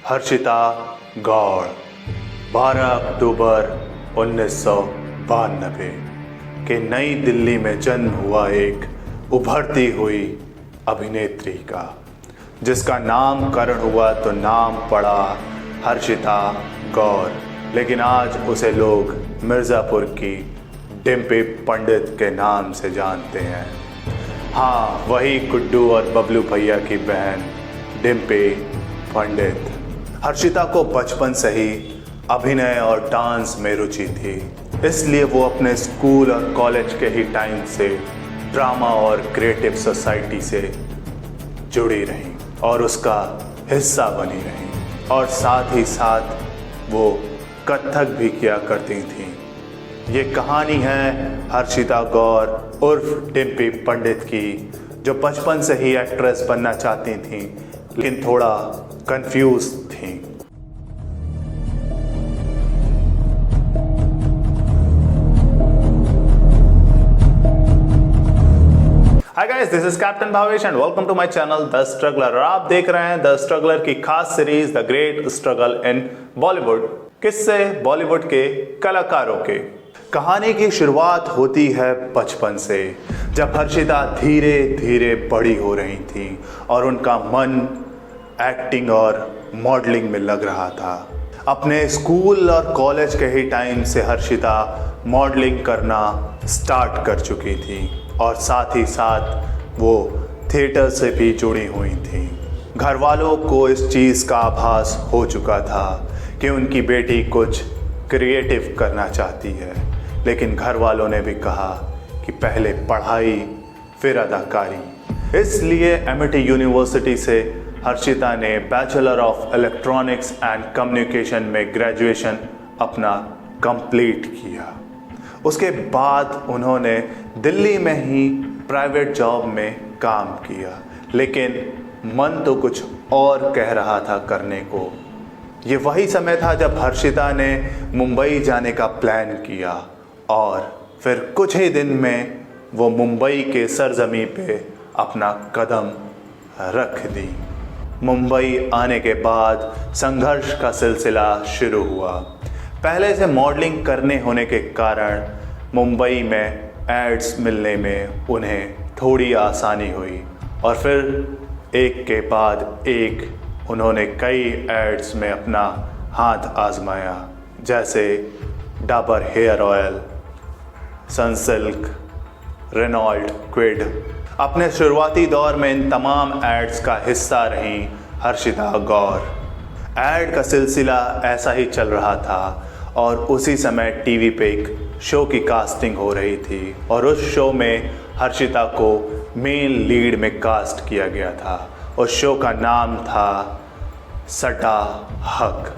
हर्षिता गौड़ 12 अक्टूबर 1992 के नई दिल्ली में जन्म हुआ एक उभरती हुई अभिनेत्री का, जिसका नामकरण हुआ तो नाम पड़ा हर्षिता गौड़, लेकिन आज उसे लोग मिर्ज़ापुर की डिम्पी पंडित के नाम से जानते हैं। हाँ, वही गुड्डू और बबलू भैया की बहन डिम्पी पंडित। हर्षिता को बचपन से ही अभिनय और डांस में रुचि थी, इसलिए वो अपने स्कूल और कॉलेज के ही टाइम से ड्रामा और क्रिएटिव सोसाइटी से जुड़ी रही और उसका हिस्सा बनी रही, और साथ ही साथ वो कथक भी किया करती थी। ये कहानी है हर्षिता गौड़ उर्फ डिम्पी पंडित की, जो बचपन से ही एक्ट्रेस बनना चाहती थी, लेकिन थोड़ा कंफ्यूज थी। Hi guys, this is captain Bhavesh and welcome to my channel the struggler. और आप देख रहे हैं द स्ट्रगलर की खास series the great struggle in Bollywood, किससे बॉलीवुड के कलाकारों के। कहानी की शुरुआत होती है बचपन से, जब हर्षिता धीरे धीरे बड़ी हो रही थी और उनका मन एक्टिंग और मॉडलिंग में लग रहा था। अपने स्कूल और कॉलेज के ही टाइम से हर्षिता मॉडलिंग करना स्टार्ट कर चुकी थी और साथ ही साथ वो थिएटर से भी जुड़ी हुई थी। घर वालों को इस चीज़ का आभास हो चुका था कि उनकी बेटी कुछ क्रिएटिव करना चाहती है, लेकिन घर वालों ने भी कहा कि पहले पढ़ाई फिर अदाकारी। इसलिए एमिटी यूनिवर्सिटी से हर्षिता ने bachelor of electronics and communication में ग्रेजुएशन अपना कंप्लीट किया। उसके बाद उन्होंने दिल्ली में ही प्राइवेट जॉब में काम किया, लेकिन मन तो कुछ और कह रहा था करने को। ये वही समय था जब हर्षिता ने मुंबई जाने का प्लान किया और फिर कुछ ही दिन में वो मुंबई के सरजमी पे अपना कदम रख दी। मुंबई आने के बाद संघर्ष का सिलसिला शुरू हुआ। पहले से मॉडलिंग करने होने के कारण मुंबई में एड्स मिलने में उन्हें थोड़ी आसानी हुई, और फिर एक के बाद एक उन्होंने कई एड्स में अपना हाथ आजमाया, जैसे Dabur hair oil, Sunsilk, Renault Kwid. अपने शुरुआती दौर में इन तमाम एड्स का हिस्सा रही हर्षिता गौड़। एड का सिलसिला ऐसा ही चल रहा था और उसी समय टीवी पे एक शो की कास्टिंग हो रही थी, और उस शो में हर्षिता को मेन लीड में कास्ट किया गया था। उस शो का नाम था सटा हक,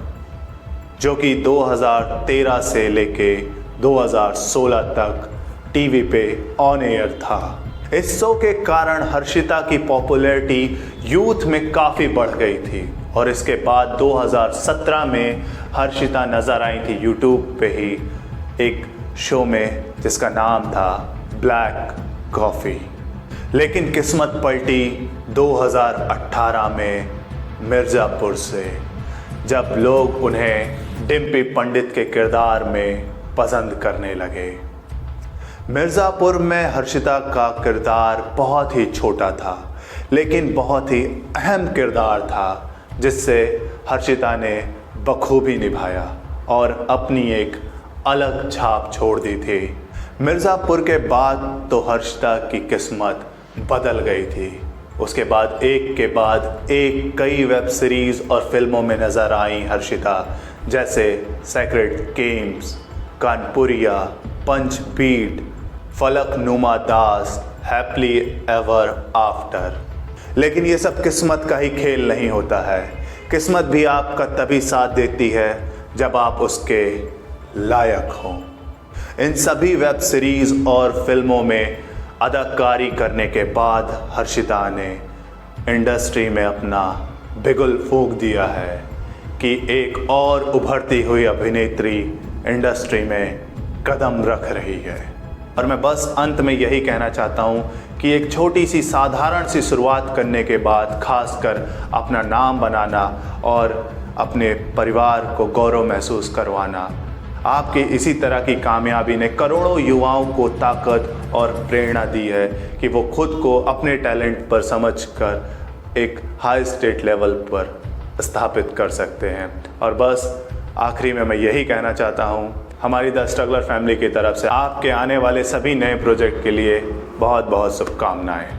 जो कि 2013 से लेके 2016 तक टीवी पे ऑन एयर था। इस शो के कारण हर्षिता की पॉपुलैरिटी यूथ में काफ़ी बढ़ गई थी, और इसके बाद 2017 में हर्षिता नज़र आई थी यूट्यूब पे ही एक शो में जिसका नाम था ब्लैक कॉफ़ी। लेकिन किस्मत पलटी 2018 में मिर्ज़ापुर से, जब लोग उन्हें डिम्पी पंडित के किरदार में पसंद करने लगे। मिर्ज़ापुर में हर्षिता का किरदार बहुत ही छोटा था, लेकिन बहुत ही अहम किरदार था, जिससे हर्षिता ने बखूबी निभाया और अपनी एक अलग छाप छोड़ दी थी। मिर्ज़ापुर के बाद तो हर्षिता की किस्मत बदल गई थी। उसके बाद एक कई वेब सीरीज़ और फिल्मों में नज़र आई हर्षिता, जैसे सेक्रेड गेम्स, कानपुरिया, पंच बीट, फलकनुमा दास, हैप्पली एवर आफ्टर। लेकिन ये सब किस्मत का ही खेल नहीं होता है। किस्मत भी आपका तभी साथ देती है जब आप उसके लायक हों। इन सभी वेब सीरीज़ और फिल्मों में अदाकारी करने के बाद हर्षिता ने इंडस्ट्री में अपना बिगुल फूंक दिया है कि एक और उभरती हुई अभिनेत्री इंडस्ट्री में कदम रख रही है। और मैं बस अंत में यही कहना चाहता हूँ कि एक छोटी सी साधारण सी शुरुआत करने के बाद खासकर अपना नाम बनाना और अपने परिवार को गौरव महसूस करवाना। आपकी इसी तरह की कामयाबी ने करोड़ों युवाओं को ताकत और प्रेरणा दी है कि वो खुद को अपने टैलेंट पर समझकर एक हाई स्टेट लेवल पर स्थापित कर सकते हैं। और बस आखिरी में मैं यही कहना चाहता हूँ, हमारी द स्ट्रगलर फैमिली की तरफ से आपके आने वाले सभी नए प्रोजेक्ट के लिए बहुत बहुत शुभकामनाएं।